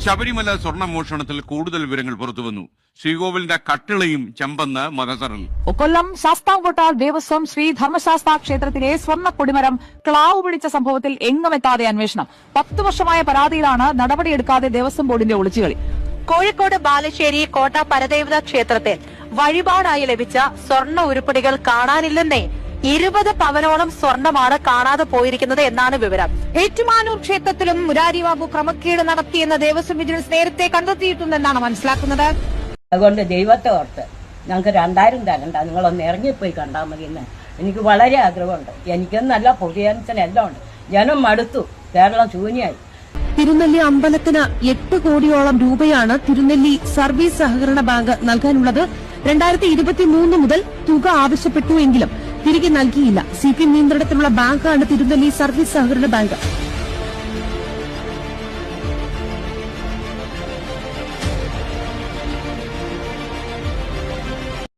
ശബരിമല സ്വർണ്ണമോഷണത്തിൽ കൂടുതൽ വിവരങ്ങൾ പുറത്തുവന്നു. ശ്രീകോവിലിന്റെ കട്ടിളയും ചെമ്പെന്ന് മദസറിൽ. കൊല്ലം ശാസ്താംകോട്ട ദേവസ്വം ശ്രീ ധർമ്മശാസ്താ ക്ഷേത്രത്തിലെ സ്വർണ്ണ കൊടിമരം ക്ലാവ് പിടിച്ച സംഭവത്തിൽ എങ്ങുമെത്താതെ അന്വേഷണം. 10 വർഷമായ പരാതിയിലാണ് നടപടിയെടുക്കാതെ ദേവസ്വം ബോർഡിന്റെ ഒളിച്ചുകളി. കോഴിക്കോട് ബാലുശ്ശേരി കോട്ട പരദേവത ക്ഷേത്രത്തിൽ വഴിപാടായി ലഭിച്ച സ്വർണ്ണ ഉരുപ്പടികൾ കാണാനില്ലെന്നേ. 20 പവനോളം സ്വർണമാണ് കാണാതെ പോയിരിക്കുന്നത് എന്നാണ് വിവരം. ഏറ്റുമാനൂർ ക്ഷേത്രത്തിലും മുരാരിബാബു ക്രമക്കേട് നടത്തിയെന്ന് ദേവസ്വം വിജിലൻസ് നേരത്തെ കണ്ടെത്തിയിട്ടുണ്ടെന്നാണ് മനസ്സിലാക്കുന്നത്. അതുകൊണ്ട് ദൈവത്തെ ഓർത്ത് ഞങ്ങൾക്ക് 2000 തരണ്ട, നിങ്ങളൊന്ന് ഇറങ്ങിപ്പോയി കണ്ടാൽ മതി എന്ന് എനിക്ക് വളരെ ആഗ്രഹമുണ്ട്. എനിക്കൊന്നല്ല പൊതുജനത്തിനെല്ലാം ഉണ്ട്. ജനം മടുത്തു, കേരളം ശൂന്യായി. തിരുനെല്ലി അമ്പലത്തിന് 8 കോടിയോളം രൂപയാണ് തിരുനെല്ലി സർവീസ് സഹകരണ ബാങ്ക് നൽകാനുള്ളത്. 2023 മുതൽ തുക ആവശ്യപ്പെട്ടുവെങ്കിലും തിരികെ നൽകിയില്ല. CPM നിയന്ത്രണത്തിലുള്ള ബാങ്കാണ് തിരുനെല്ലി സർവീസ് സഹകരണ ബാങ്ക്.